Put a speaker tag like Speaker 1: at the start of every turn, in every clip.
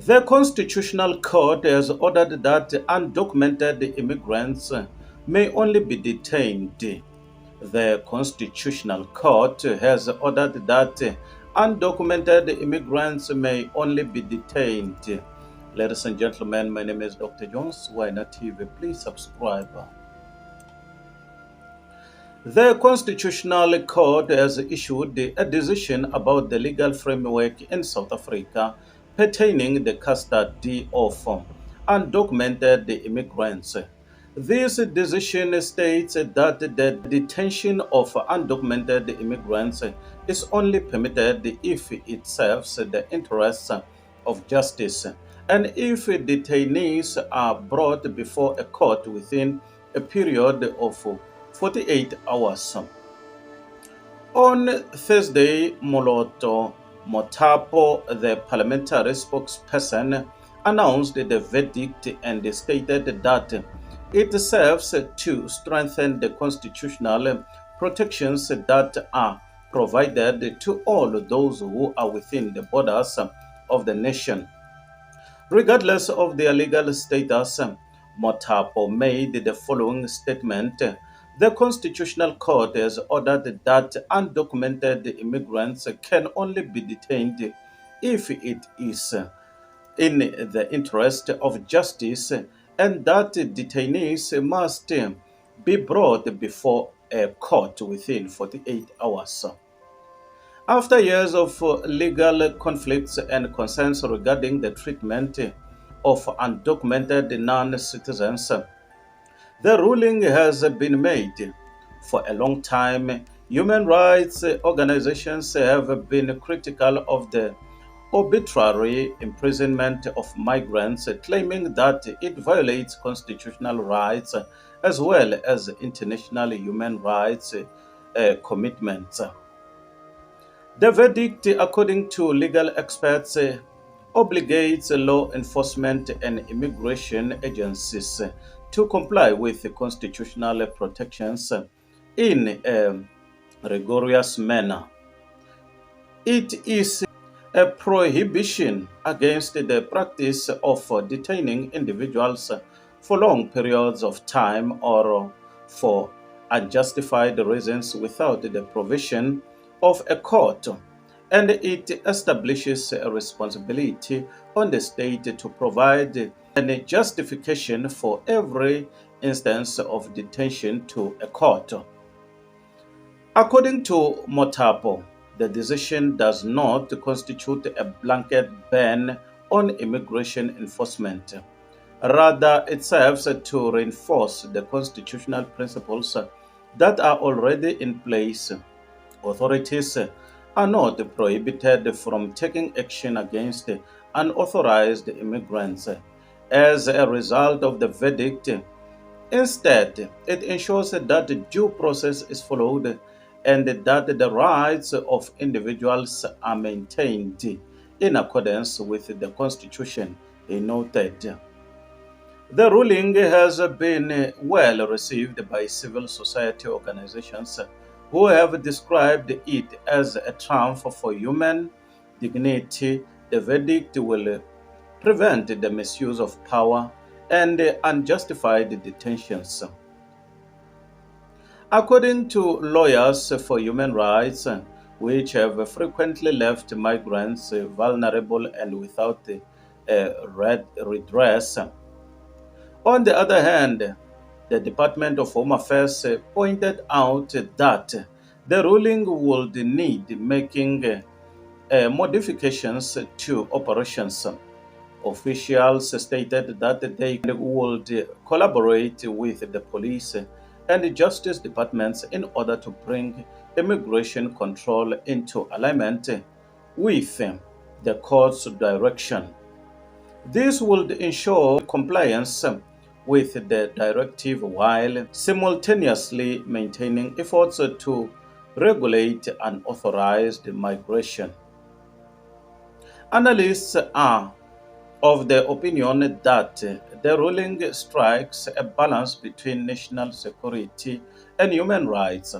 Speaker 1: The Constitutional Court has ordered that undocumented immigrants may only be detained. The Constitutional Court has ordered that undocumented immigrants may only be detained. Ladies and gentlemen, my name is Dr. Jones, Winer TV. Please subscribe. The Constitutional Court has issued a decision about the legal framework in South Africa pertaining the custody of undocumented immigrants. This decision states that the detention of undocumented immigrants is only permitted if it serves the interests of justice and if detainees are brought before a court within a period of 48 hours. On Thursday, Moloto Motapo, the parliamentary spokesperson, announced the verdict and stated that it serves to strengthen the constitutional protections that are provided to all those who are within the borders of the nation. Regardless of their legal status, Motapo made the following statement. The Constitutional Court has ordered that undocumented immigrants can only be detained if it is in the interest of justice and that detainees must be brought before a court within 48 hours. After years of legal conflicts and concerns regarding the treatment of undocumented non-citizens, the ruling has been made. For a long time, human rights organizations have been critical of the arbitrary imprisonment of migrants, claiming that it violates constitutional rights as well as international human rights commitments. The verdict, according to legal experts, obligates law enforcement and immigration agencies to comply with the constitutional protections in a rigorous manner. It is a prohibition against the practice of detaining individuals for long periods of time or for unjustified reasons without the provision of a court, and it establishes a responsibility on the state to provide a justification for every instance of detention to a court. According to Motapo, the decision does not constitute a blanket ban on immigration enforcement. Rather, it serves to reinforce the constitutional principles that are already in place. Authorities are not prohibited from taking action against unauthorized immigrants. As a result of the verdict, instead, it ensures that due process is followed and that the rights of individuals are maintained in accordance with the Constitution, he noted. The ruling has been well received by civil society organizations who have described it as a triumph for human dignity. The verdict will prevent the misuse of power and unjustified detentions. According to lawyers for human rights, which have frequently left migrants vulnerable and without redress, on the other hand, the Department of Home Affairs pointed out that the ruling would need making modifications to operations. Officials stated that they would collaborate with the police and justice departments in order to bring immigration control into alignment with the court's direction. This would ensure compliance with the directive while simultaneously maintaining efforts to regulate unauthorized migration. Analysts are of the opinion that the ruling strikes a balance between national security and human rights.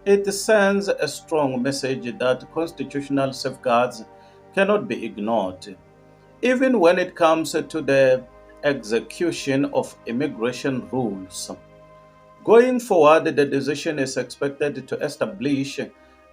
Speaker 1: It sends a strong message that constitutional safeguards cannot be ignored. even when it comes to the execution of immigration rules. Going forward, the decision is expected to establish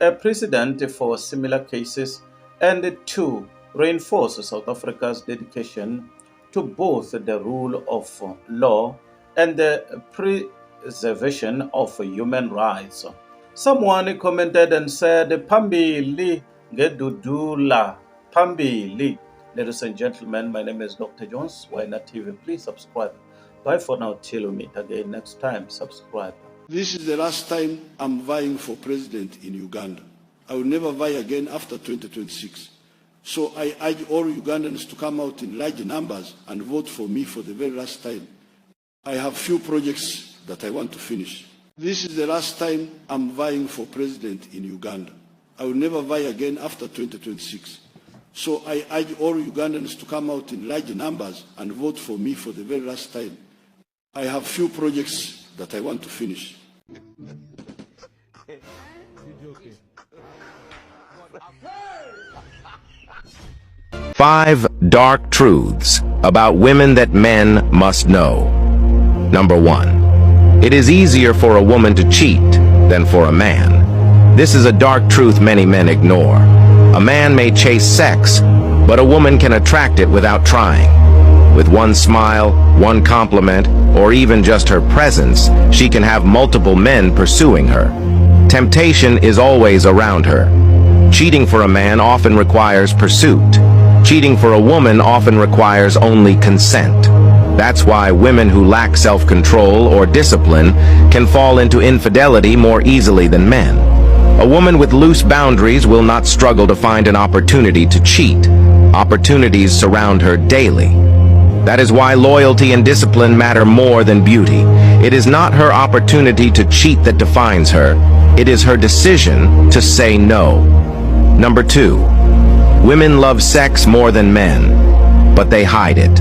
Speaker 1: a precedent for similar cases and to reinforce South Africa's dedication to both the rule of law and the preservation of human rights. Someone commented and said, Pambili Gedudula Pambili. Ladies and gentlemen, my name is Dr. Jones. Why not TV? Please subscribe. Bye for now till we meet again next time. Subscribe.
Speaker 2: This is the last time I'm vying for president in Uganda. I will never vie again after 2026. So I urge all Ugandans to come out in large numbers and vote for me for the very last time. I have few projects that I want to finish. This is the last time I'm vying for president in Uganda. I will never vie again after 2026. So I urge all Ugandans to come out in large numbers and vote for me for the very last time. I have few projects that I want to finish.
Speaker 3: 5 dark truths about women that men must know. Number 1. It is easier for a woman to cheat than for a man. This is a dark truth many men ignore. A man may chase sex, but a woman can attract it without trying. With one smile, one compliment, or even just her presence, she can have multiple men pursuing her. Temptation is always around her. Cheating for a man often requires pursuit. Cheating for a woman often requires only consent. That's why women who lack self-control or discipline can fall into infidelity more easily than men. A woman with loose boundaries will not struggle to find an opportunity to cheat. Opportunities surround her daily. That is why loyalty and discipline matter more than beauty. It is not her opportunity to cheat that defines her. It is her decision to say no. Number 2. Women love sex more than men, but they hide it.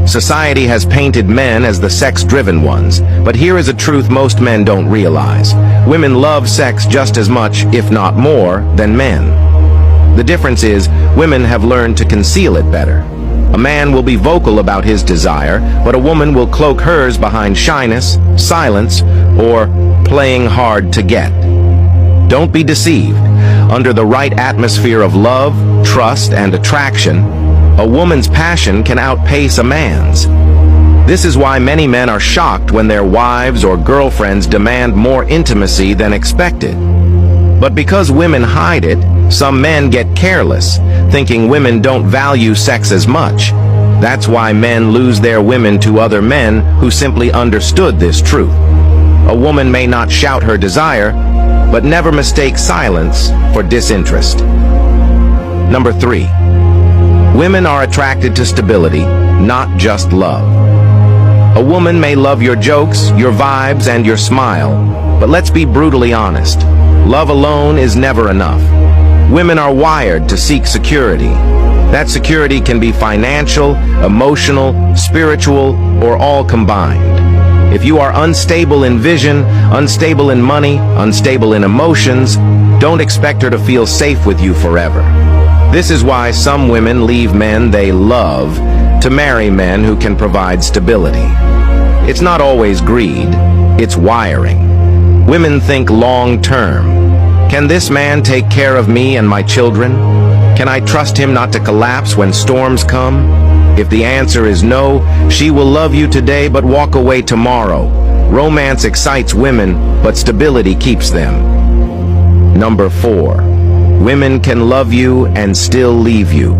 Speaker 3: Society has painted men as the sex-driven ones, but here is a truth most men don't realize. Women love sex just as much, if not more, than men. The difference is, women have learned to conceal it better. A man will be vocal about his desire, but a woman will cloak hers behind shyness, silence, or playing hard to get. Don't be deceived. Under the right atmosphere of love, trust, and attraction, a woman's passion can outpace a man's. This is why many men are shocked when their wives or girlfriends demand more intimacy than expected. But because women hide it, some men get careless, thinking women don't value sex as much. That's why men lose their women to other men who simply understood this truth. A woman may not shout her desire, but never mistake silence for disinterest. Number 3. Women are attracted to stability, not just love. A woman may love your jokes, your vibes, and your smile, but let's be brutally honest. Love alone is never enough. Women are wired to seek security. That security can be financial, emotional, spiritual, or all combined. If you are unstable in vision, unstable in money, unstable in emotions, don't expect her to feel safe with you forever. This is why some women leave men they love to marry men who can provide stability. It's not always greed, it's wiring. Women think long-term. Can this man take care of me and my children? Can I trust him not to collapse when storms come? If the answer is no, she will love you today but walk away tomorrow. Romance excites women, but stability keeps them. Number 4. Women can love you and still leave you.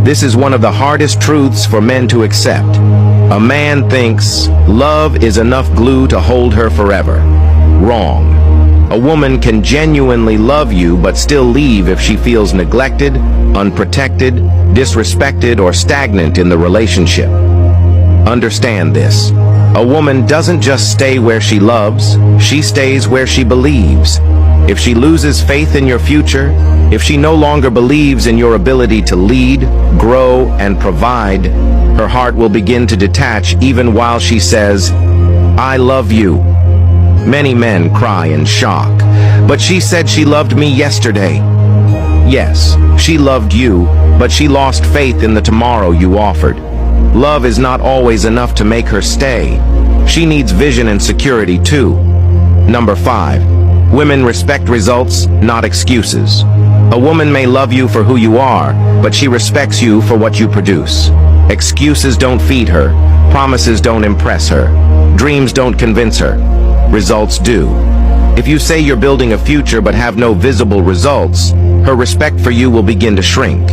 Speaker 3: This is one of the hardest truths for men to accept. A man thinks love is enough glue to hold her forever. Wrong. A woman can genuinely love you but still leave if she feels neglected, unprotected, disrespected, or stagnant in the relationship. Understand this. A woman doesn't just stay where she loves, she stays where she believes. If she loses faith in your future, if she no longer believes in your ability to lead, grow, and provide, her heart will begin to detach even while she says, "I love you." Many men cry in shock. "But she said she loved me yesterday." Yes, she loved you, but she lost faith in the tomorrow you offered. Love is not always enough to make her stay. She needs vision and security too. Number 5. Women respect results, not excuses. A woman may love you for who you are, but she respects you for what you produce. Excuses don't feed her. Promises don't impress her. Dreams don't convince her. Results do. If you say you're building a future but have no visible results, her respect for you will begin to shrink.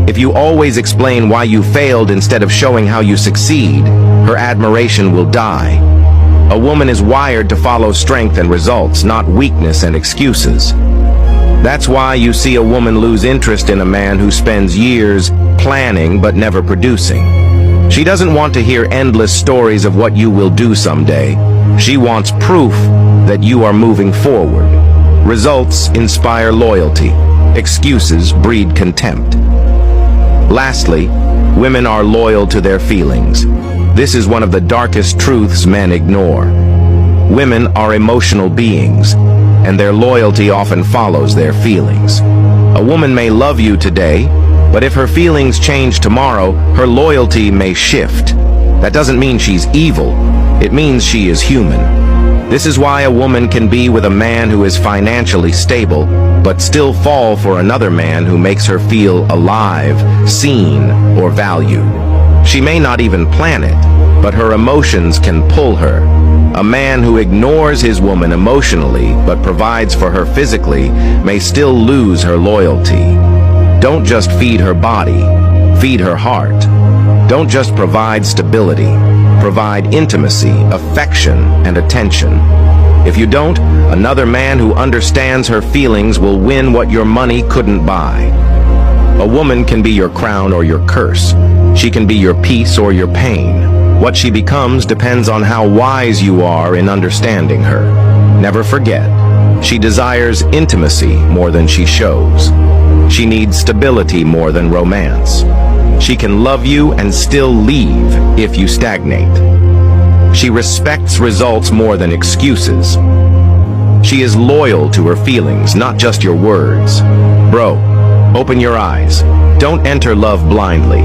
Speaker 3: If you always explain why you failed instead of showing how you succeed, her admiration will die. A woman is wired to follow strength and results, not weakness and excuses. That's why you see a woman lose interest in a man who spends years planning but never producing. She doesn't want to hear endless stories of what you will do someday. She wants proof that you are moving forward. Results inspire loyalty. Excuses breed contempt. Lastly, women are loyal to their feelings. This is one of the darkest truths men ignore. Women are emotional beings, and their loyalty often follows their feelings. A woman may love you today, but if her feelings change tomorrow, her loyalty may shift. That doesn't mean she's evil. It means she is human. This is why a woman can be with a man who is financially stable, but still fall for another man who makes her feel alive, seen, or valued. She may not even plan it, but her emotions can pull her. A man who ignores his woman emotionally, but provides for her physically, may still lose her loyalty. Don't just feed her body, feed her heart. Don't just provide stability, provide intimacy, affection, and attention. If you don't, another man who understands her feelings will win what your money couldn't buy. A woman can be your crown or your curse. She can be your peace or your pain. What she becomes depends on how wise you are in understanding her. Never forget, she desires intimacy more than she shows. She needs stability more than romance. She can love you and still leave if you stagnate. She respects results more than excuses. She is loyal to her feelings, not just your words. Bro, open your eyes. Don't enter love blindly.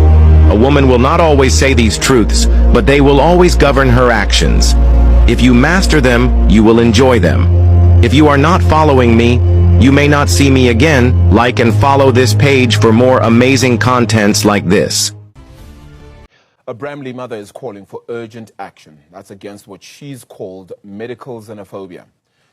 Speaker 3: A woman will not always say these truths, but they will always govern her actions. If you master them, you will enjoy them. If you are not following me, you may not see me again. Like and follow this page for more amazing contents like this.
Speaker 4: A Bramley mother is calling for urgent action. That's against what she's called medical xenophobia.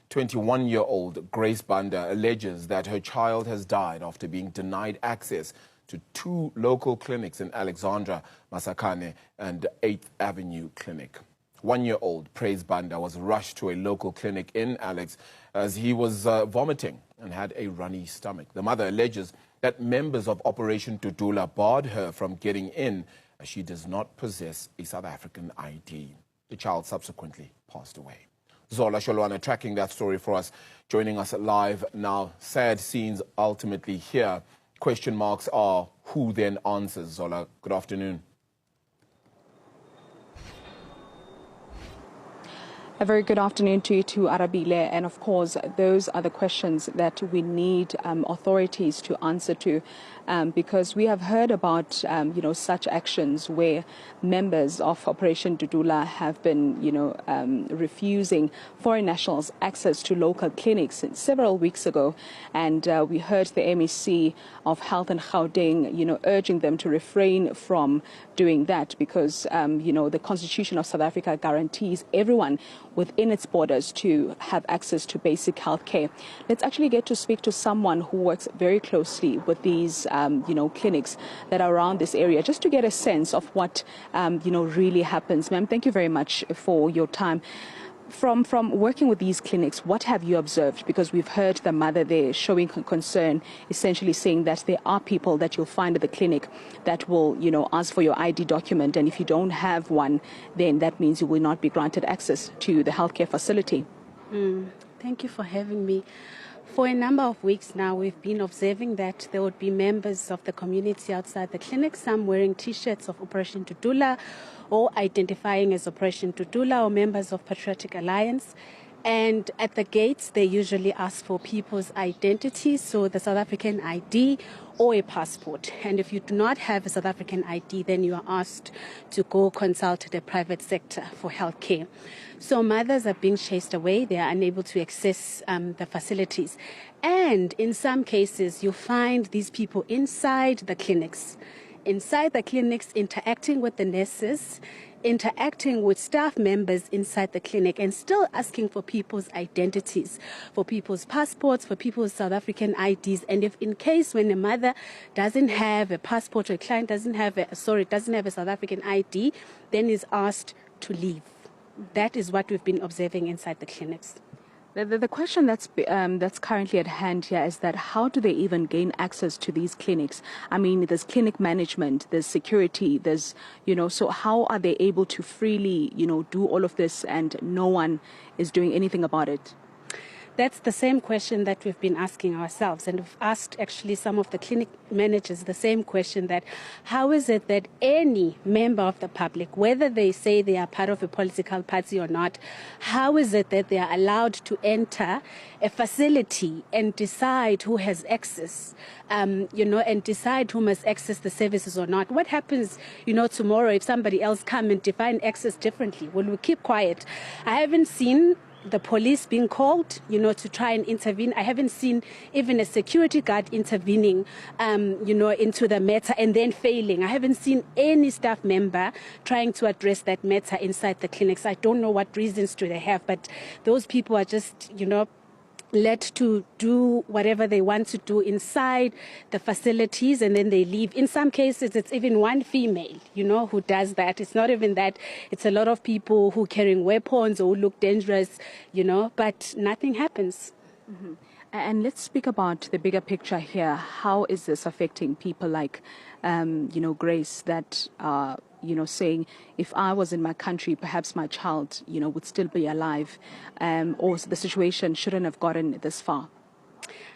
Speaker 4: 21-year-old Grace Banda alleges that her child has died after being denied access to 2 local clinics in Alexandra, Masakane, and 8th Avenue Clinic. 1-year-old Praise Banda was rushed to a local clinic in Alex as he was vomiting and had a runny stomach. The mother alleges that members of Operation Tutula barred her from getting in as she does not possess a South African ID. The child subsequently passed away. Zola Sholwana tracking that story for us, joining us live now. Sad scenes ultimately here. Question marks are who then answers. Zola, good afternoon.
Speaker 5: A very good afternoon to you, to Arabile. And of course, those are the questions that we need authorities to answer to, because we have heard about, such actions where members of Operation Tutula have been, refusing foreign nationals access to local clinics several weeks ago. And we heard the MEC of Health in Gauteng, urging them to refrain from doing that because, the Constitution of South Africa guarantees everyone within its borders to have access to basic health care. Let's actually get to speak to someone who works very closely with these, clinics that are around this area, just to get a sense of what, really happens. Ma'am, thank you very much for your time. From working with these clinics, what have you observed? Because we've heard the mother there showing concern, essentially saying that there are people that you'll find at the clinic that will, ask for your ID document. And if you don't have one, then that means you will not be granted access to the healthcare facility.
Speaker 6: Thank you for having me. For a number of weeks now, we've been observing that there would be members of the community outside the clinic, some wearing T-shirts of Operation Tutula or identifying as Operation Tutula or members of Patriotic Alliance. And at the gates, they usually ask for people's identity, so the South African ID or a passport. And if you do not have a South African ID, then you are asked to go consult the private sector for healthcare. So mothers are being chased away. They are unable to access the facilities. And in some cases, you find these people inside the clinics, interacting with the nurses, interacting with staff members inside the clinic, and still asking for people's identities, for people's passports, for people's South African IDs. And if in case when a mother doesn't have a passport or a client doesn't have a South African ID, then is asked to leave. That is what we've been observing inside the clinics.
Speaker 5: The question that's currently at hand here is that how do they even gain access to these clinics? I mean, there's clinic management, there's security, there's, so how are they able to freely, do all of this and no one is doing anything about it?
Speaker 6: That's the same question that we've been asking ourselves, and we've asked actually some of the clinic managers the same question, that how is it that any member of the public, whether they say they are part of a political party or not, how is it that they are allowed to enter a facility and decide who has access, and decide who must access the services or not? What happens, tomorrow if somebody else come and define access differently? Will we keep quiet? I haven't seen the police being called, to try and intervene. I haven't seen even a security guard intervening, into the matter and then failing. I haven't seen any staff member trying to address that matter inside the clinics. I don't know what reasons do they have, but those people are just, led to do whatever they want to do inside the facilities, and then they leave. In some cases, it's even one female, who does that. It's not even that. It's a lot of people who carrying weapons or who look dangerous, but nothing happens.
Speaker 5: Mm-hmm. And let's speak about the bigger picture here. How is this affecting people like, Grace, that are, saying, if I was in my country, perhaps my child, would still be alive, or the situation shouldn't have gotten this far?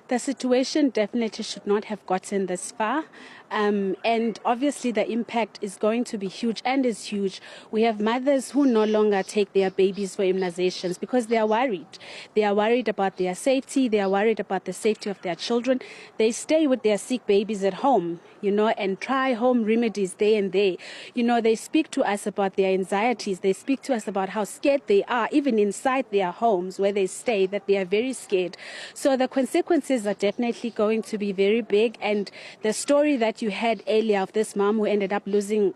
Speaker 6: The situation definitely should not have gotten this far. And obviously the impact is going to be huge and is huge. We have mothers who no longer take their babies for immunizations because they are worried. They are worried about their safety. They are worried about the safety of their children. They stay with their sick babies at home, and try home remedies day and day. They speak to us about their anxieties. They speak to us about how scared they are, even inside their homes where they stay, that they are very scared. So the consequences are definitely going to be very big. And the story that you had earlier of this mom who ended up losing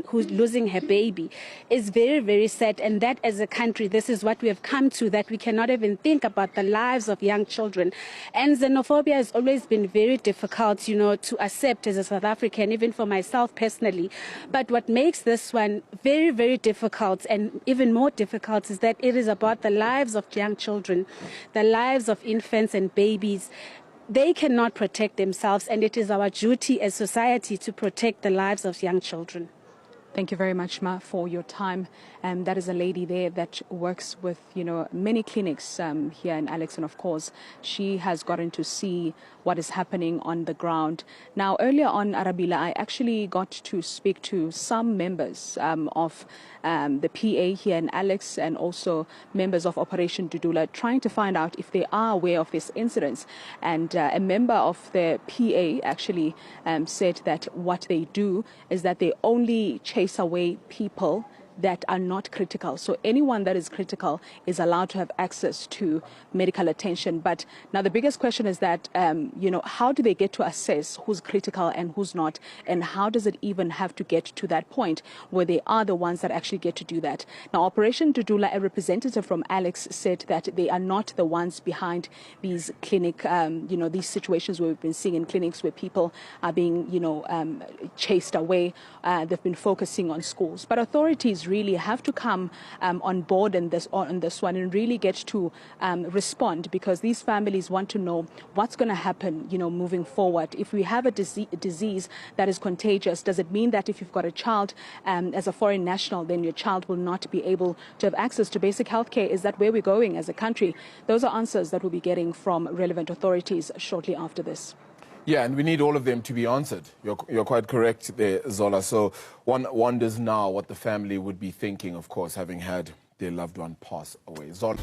Speaker 6: who's losing her baby is very, very sad. And that as a country, this is what we have come to, that we cannot even think about the lives of young children. And xenophobia has always been very difficult, to accept as a South African, even for myself personally. But what makes this one very, very difficult, and even more difficult, is that it is about the lives of young children, the lives of infants and babies. They cannot protect themselves, and it is our duty as society to protect the lives of young children.
Speaker 5: Thank you very much, Ma, for your time. That is a lady there that works with, many clinics here in Alex, and of course, she has gotten to see what is happening on the ground. Now, earlier on, Arabile, I actually got to speak to some members of the PA here in Alex, and also members of Operation Dudula, trying to find out if they are aware of this incident. And a member of the PA actually said that what they do is that they only chase away people that are not critical. So anyone that is critical is allowed to have access to medical attention. But now the biggest question is that, how do they get to assess who's critical and who's not? And how does it even have to get to that point where they are the ones that actually get to do that? Now, Operation Dudula, a representative from Alex, said that they are not the ones behind these clinic, these situations where we've been seeing in clinics where people are being, chased away. They've been focusing on schools. But authorities really have to come on board on this one and really get to respond, because these families want to know what's going to happen, moving forward. If we have a disease that is contagious, does it mean that if you've got a child as a foreign national, then your child will not be able to have access to basic health care? Is that where we're going as a country? Those are answers that we'll be getting from relevant authorities shortly after this.
Speaker 4: Yeah, and we need all of them to be answered. You're quite correct there, Zola. So one wonders now what the family would be thinking, of course, having had their loved one pass away. Zola.